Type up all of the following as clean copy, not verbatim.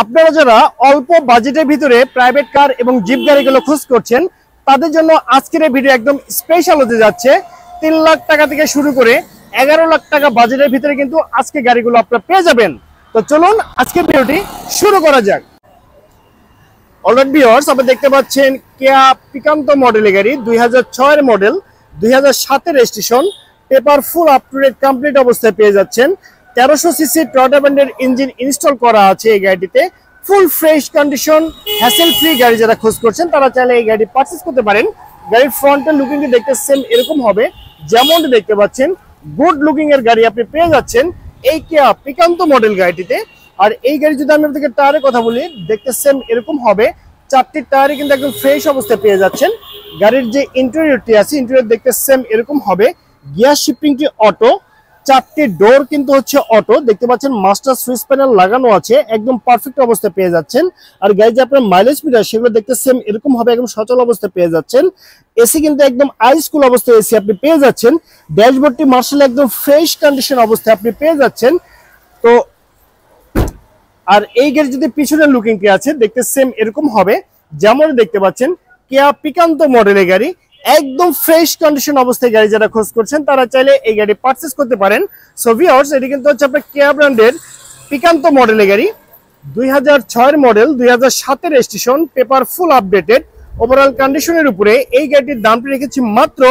আপনারা যারা অল্প বাজেটের ভিতরে প্রাইভেট কার এবং জিপ গাড়িগুলো খোঁজ করছেন তাদের জন্য আজকের এই ভিডিও একদম স্পেশাল হতে যাচ্ছে। 3 লাখ টাকা থেকে শুরু করে 11 লাখ টাকা বাজেটের ভিতরে কিন্তু আজকে গাড়িগুলো আপনারা পেয়ে যাবেন। তো চলুন আজকের ভিডিওটি শুরু করা যাক। অলরাইট ভিউয়ার্স, আপনারা দেখতে পাচ্ছেন কিয়া পিকান্তো মডেলের গাড়ি, 2006 এর মডেল, 2007 এর registration, paper full up to date complete অবস্থায় পেয়ে যাচ্ছেন। 1300 সিসি টয়োটা ব্র্যান্ডের ইঞ্জিন ইনস্টল করা আছে এই গাড়িটিতে। Full fresh condition, hassle free গাড়ি যারা খোঁজ করছেন তারা চাইলে এই গাড়ি পারচেজ করতে পারেন। গাড়ির ফ্রন্টের লুকিংটি দেখতে সেম এরকম হবে, যেমনটি দেখতে পাচ্ছেন গুড লুকিং এর গাড়ি আপনি পেয়ে যাচ্ছেন এই কিয়া পিকান্তো মডেল গাড়িটিতে। আর এই গাড়ি যদি আমি আপনাদেরকে টায়ারের কথা বলি, দেখতে সেম এরকম হবে। 4টি টায়ারই কিন্তু একদম ফ্রেশ অবস্থায় পেয়ে যাচ্ছেন। গাড়ির যে ইন্টেরিয়রটি আছে, ইন্টেরিয়র দেখতে সেম এরকম হবে। গিয়ার শিফটিংটি অটো, 4টি ডোর কিন্তু হচ্ছে অটো। দেখতে পাচ্ছেন মাস্টার সুইচ প্যানেল লাগানো আছে, একদম পারফেক্ট অবস্থায় পেয়ে যাচ্ছেন। আর গাড়ি যে আপনার মাইলেজ মিটার সেগুলো দেখতে সেম এরকম হবে, একদম সচল অবস্থায় পেয়ে যাচ্ছেন। এসি কিন্তু একদম আইস কুল অবস্থায় এসি আপনি পেয়ে যাচ্ছেন। ড্যাশবোর্ডটি মার্শাল একদম ফ্রেশ কন্ডিশন অবস্থায় আপনি পেয়ে যাচ্ছেন। তো আর এই গাড়ি যদি পিছনের লুকিংটি আছে দেখতে সেম এরকম হবে, যেমন দেখতে পাচ্ছেন কিয়া পিকান্তো মডেলের গাড়ি, একদম ফ্রেশ কন্ডিশন অবস্থায় গাড়ি যারা খোঁজ করছেন তারা চাইলে এই গাড়ি পারচেজ করতে পারেন। সো ভিউয়ার্স, এটি কিন্তু হচ্ছে আপনার কিয়া ব্র্যান্ডের পিকান্তো মডেলের গাড়ি, 2006 এর মডেল, 2007 এর রেজিস্ট্রেশন, পেপার ফুল আপডেটেড, ওভারঅল কন্ডিশনের উপরে এই গাড়িটির দামটি রেখেছি মাত্র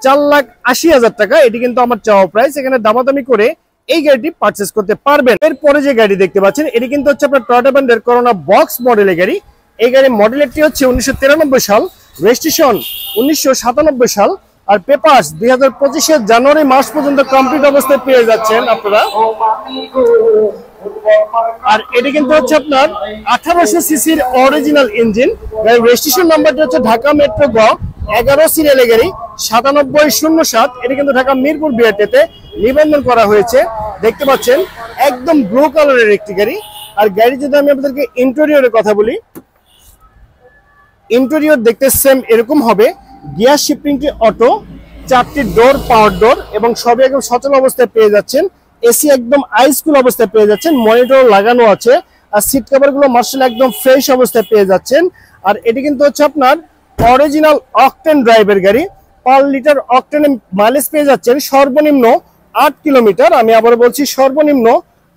4,80,000 টাকা। এটি কিন্তু আমার চাওয়া প্রাইস, এখানে দামাদামি করে এই গাড়িটি পারচেজ করতে পারবেন। এরপরে যে গাড়ি দেখতে পাচ্ছেন এটি কিন্তু হচ্ছে আপনার টয়োটা ব্র্যান্ডের করোনা বক্স মডেলের গাড়ি। এই গাড়ির মডেলেরটি হচ্ছে 1993 সাল, রেজিস্ট্রেশন 1997 সাল, আর পেপারস 2025 জানুয়ারি মাস পর্যন্ত কমপ্লিট অবস্থায় পেয়ে যাচ্ছেন আপনারা। আর এটি কিন্তু হচ্ছে আপনার 1800 সিসির অরিজিনাল ইঞ্জিন। গাড়ির রেজিস্ট্রেশন নাম্বারটি হচ্ছে ঢাকা মেট্রো গ 11 সিরিয়ালের গাড়ি, 9707। এটি কিন্তু ঢাকা মিরপুর বিআরটিতে নিবন্ধন করা হয়েছে। দেখতে পাচ্ছেন একদম ব্লু কালারের একটি গাড়ি। আর গাড়ি যদি আমি আপনাদেরকে ইন্টেরিয়রের কথা বলি, ইন্টেরিয়র দেখতে সেম এরকম হবে। গিয়ার শিফটিংটি অটো, 4টি ডোর পাওয়ার ডোর এবং সবই একদম সচল অবস্থায় পেয়ে যাচ্ছেন। এসি একদম আইস কুল অবস্থায় পেয়ে যাচ্ছেন, মনিটর লাগানো আছে। আর সিট কভার গুলো মার্শাল একদম ফ্রেশ অবস্থায় পেয়ে যাচ্ছেন। আর এটি কিন্তু হচ্ছে আপনার অরিজিনাল অকটেন ড্রাইভের গাড়ি। পার লিটার অকটেনে মাইলেজ পেয়ে যাচ্ছেন সর্বনিম্ন 8 কিলোমিটার। আমি আবার বলছি সর্বনিম্ন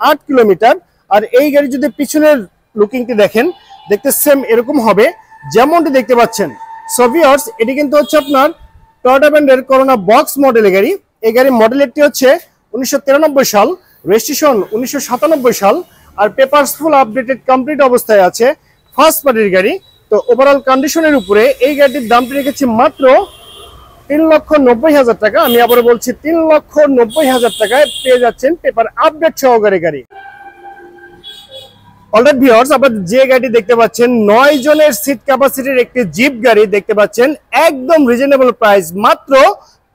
8 কিলোমিটার। আর এই গাড়ি যদি পিছনের লুকিংটি দেখেন দেখতে সেম এরকম হবে, যেমনটি দেখতে পাচ্ছেন। সো ভিউয়ার্স, এটি কিন্তু হচ্ছে আপনার টয়োটা ব্র্যান্ডের করোনা বক্স মডেলের গাড়ি। এই গাড়ির মডেলেরটি হচ্ছে 1993 সাল, রেজিস্ট্রেশন 1997 সাল, আর পেপারস ফুল আপডেটেড কমপ্লিট অবস্থায় আছে। ফার্স্ট পার্টির গাড়ি। তো ওভারঅল কন্ডিশনের উপরে এই গাড়িটির দামটি রেখেছি মাত্র 3,90,000 টাকা। আমি আবার বলছি 3,90,000 টাকায় পেয়ে যাচ্ছেন পেপার আপডেট সহকারে গাড়ি। অলরাইট ভিউয়ার্স, আপনারা যে গাড়ি দেখতে পাচ্ছেন 9 জনের সিট ক্যাপাসিটির একটি জিপ গাড়ি দেখতে পাচ্ছেন, একদম রিজনেবল প্রাইস, মাত্র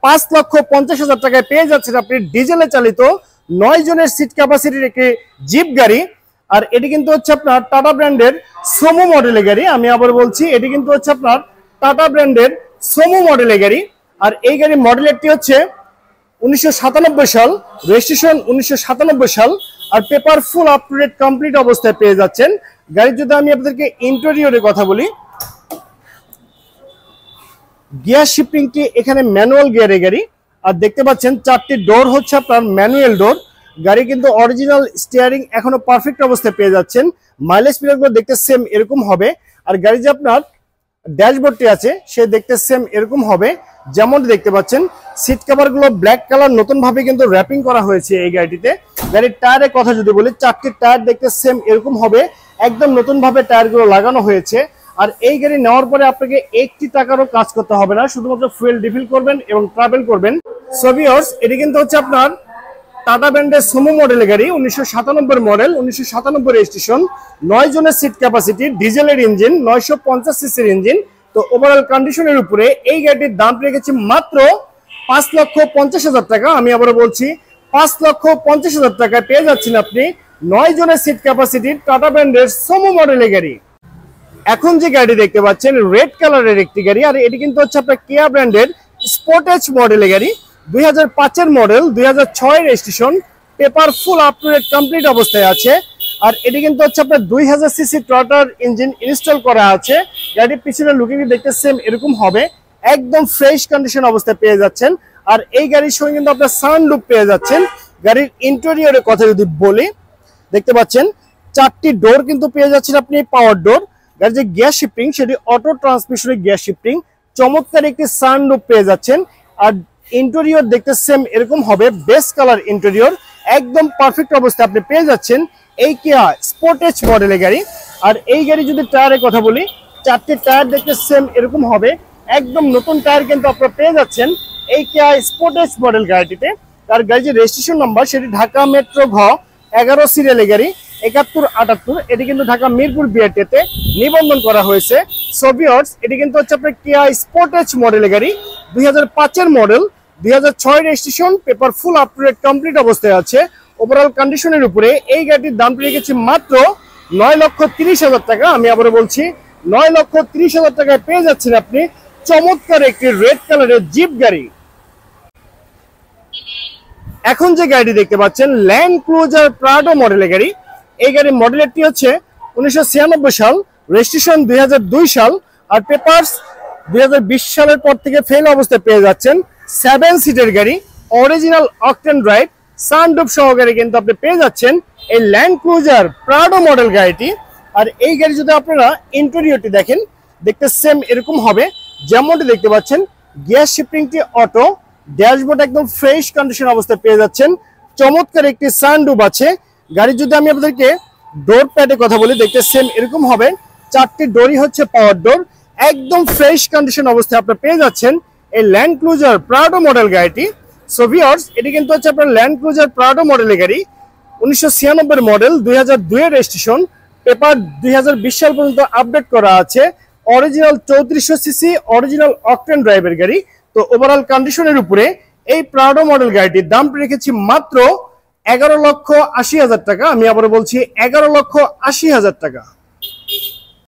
5,50,000 টাকায় পেয়ে যাচ্ছেন আপনি ডিজেলে চালিত 9 জনের সিট ক্যাপাসিটির একটি জিপ গাড়ি। আর এটি কিন্তু হচ্ছে আপনার টাটা ব্র্যান্ডের সোমো মডেলের গাড়ি। আমি আবার বলছি এটি কিন্তু হচ্ছে আপনার টাটা ব্র্যান্ডের সোমো মডেলের গাড়ি। আর এই গাড়ির মডেলেরটি হচ্ছে 1997 সাল, রেজিস্ট্রেশন 1997 সাল, আর paper full up to date complete অবস্থায় পেয়ে যাচ্ছেন। গাড়ির যদি আমি আপনাদেরকে ইন্টেরিয়রের কথা বলি, গিয়ার শিফটিংটি এখানে ম্যানুয়াল গিয়ারের গাড়ি। আর দেখতে পাচ্ছেন 4টি ডোর হচ্ছে আপনার ম্যানুয়াল ডোর। গাড়ি কিন্তু অরিজিনাল স্টিয়ারিং এখনো পারফেক্ট অবস্থায় পেয়ে যাচ্ছেন। মাইলেজ মিটারগুলো দেখতে সেম এরকম হবে। আর গাড়ি যে আপনার ড্যাশবোর্ডটি আছে সে দেখতে সেম এরকম হবে, যেমনটি দেখতে পাচ্ছেন। সিট কভার গুলো ব্ল্যাক কালার নতুন ভাবে কিন্তু র্যাপিং করা হয়েছে এই গাড়িটিতে। গাড়ির টায়ারের কথা যদি বলি, 4টি টায়ার দেখতে সেম এরকম হবে, একদম নতুন ভাবে টায়ার গুলো লাগানো হয়েছে। আর এই গাড়ি নেওয়ার পরে আপনাকে 1 টাকারও কাজ করতে হবে না, শুধুমাত্র ফুয়েল রিফিল করবেন এবং ট্রাভেল করবেন। সো ভিউয়ার্স, এটি কিন্তু হচ্ছে আপনার টাটা ব্র্যান্ডের সোমো মডেলের গাড়ি, 1997 মডেল, 1997 রেজিস্ট্রেশন, 9 জনের সিট ক্যাপাসিটি, ডিজেলের ইঞ্জিন, 950 সিসির ইঞ্জিন। তো ওভারঅল কন্ডিশনের উপরে এই গাড়িটির দাম রেখেছি মাত্র 5,50,000 টাকা। আমি আবার বলছি 5,50,000 টাকায় পেয়ে যাচ্ছেন আপনি 9 জনের সিট ক্যাপাসিটির টাটা ব্র্যান্ডের সোমো মডেলের গাড়ি। এখন যে গাড়ি দেখতে পাচ্ছেন রেড কালারের একটি গাড়ি। আর এটি কিন্তু হচ্ছে আপনার কিয়া ব্র্যান্ডের স্পোর্টেজ মডেলের গাড়ি, 2005 এর মডেল, 2006 এর registration, paper full up to date complete অবস্থায় আছে। আর এটি কিন্তু হচ্ছে আপনার 2000 সিসি ট্রটার ইঞ্জিন ইনস্টল করা আছে। গাড়ির পিছনের লুকিং দেখতে সেম এরকম হবে, একদম ফ্রেশ কন্ডিশন অবস্থায় পেয়ে যাচ্ছেন। আর এই গাড়ির সঙ্গে কিন্তু আপনার সানরুফ পেয়ে যাচ্ছেন। গাড়ির ইন্টেরিয়রের কথা যদি বলি, দেখতে পাচ্ছেন 4টি ডোর কিন্তু পেয়ে যাচ্ছেন আপনি, পাওয়ার ডোর। গাড়ির যে গ্যাস শিফটিং সেটি অটো ট্রান্সমিশনের গ্যাস শিফটিং, চমৎকার একটি সানরুফ পেয়ে যাচ্ছেন। আর ইন্টেরিয়র দেখতে সেম এরকম হবে, বেস কালার ইন্টেরিয়র, একদম পারফেক্ট অবস্থায় আপনি পেয়ে যাচ্ছেন এই কিয়া স্পোর্টেজ মডেলের গাড়ি। আর এই গাড়ি যদি টায়ারের কথা বলি, 4টি টায়ার দেখতে সেম এরকম হবে, একদম নতুন টায়ার কিন্তু আপনারা পেয়ে যাচ্ছেন এই কিয়া স্পোর্টেজ মডেল গাড়িটিতে। তার গাড়ির যে রেজিস্ট্রেশন নাম্বার সেটি ঢাকা মেট্রো ঘ 11 সিরিয়ালের গাড়ি 7178, এটি কিন্তু ঢাকা মিরপুর বিআরটিতে নিবন্ধন করা হয়েছে। সো ভিউয়ার্স, এটি কিন্তু হচ্ছে আপনার কিয়া স্পোর্টেজ মডেলের গাড়ি, 2005 model, 2006 registration, paper full up to date complete অবস্থায় আছে। ওভারঅল কন্ডিশনের উপরে এই গাড়িটির দাম রেখেছি মাত্র 9,30,000 টাকা। আমি আবার বলছি 9,30,000 টাকায় পেয়ে যাচ্ছেন আপনি চমৎকার একটি রেড কালারের জিপ গাড়ি। এখন যে গাড়িটি দেখতে পাচ্ছেন ল্যান্ড ক্রুজার প্রাডো মডেলের গাড়ি। এই গাড়ির মডেলটি হচ্ছে 1996 সাল, রেজিস্ট্রেশন 2002 সাল, আর পেপারস 2020 সালের পর থেকে ফেল অবস্থায় পেয়ে যাচ্ছেন। 7 সিটের গাড়ি, অরিজিনাল অকটেন ড্রাইভ, সানরুফ সহকারে কিন্তু আপনি পেয়ে যাচ্ছেন এই ল্যান্ড ক্রুজার প্রাডো মডেল গাড়িটি। আর এই গাড়ি যদি আপনারা ইন্টেরিয়রটি দেখেন, দেখতে সেম এরকম হবে, যেমনটি দেখতে পাচ্ছেন গ্যাস শিফটিংটি অটো, ড্যাশবোর্ড একদম ফ্রেশ কন্ডিশন অবস্থায় পেয়ে যাচ্ছেন। চমৎকার একটি সানরুফ আছে। গাড়ি যদি আমি আপনাদেরকে ডোর প্যাডের কথা বলি, দেখতে সেম এরকম হবে, 4টি ডোরই হচ্ছে পাওয়ার ডোর, একদম ফ্রেশ কন্ডিশন অবস্থায় আপনি পেয়ে যাচ্ছেন এই ল্যান্ড ক্রুজার প্রাডো মডেল গাড়িটি। সো ভিউয়ার্স, এটি কিন্তু হচ্ছে আপনার ল্যান্ড ক্রুজার প্রাডো মডেলের গাড়ি, 1996 মডেল, 2002 রেজিস্ট্রেশন, পেপার 2020 সাল পর্যন্ত আপডেট করা আছে। অরিজিনাল 3400 সিসি অরিজিনাল অকটেন ড্রাইভের গাড়ি। তো ওভারঅল কন্ডিশনের উপরে এই প্রাডো মডেল গাড়িটির দাম রেখেছি মাত্র 11,80,000 টাকা। আমি আবার বলছি 11,80,000 টাকা।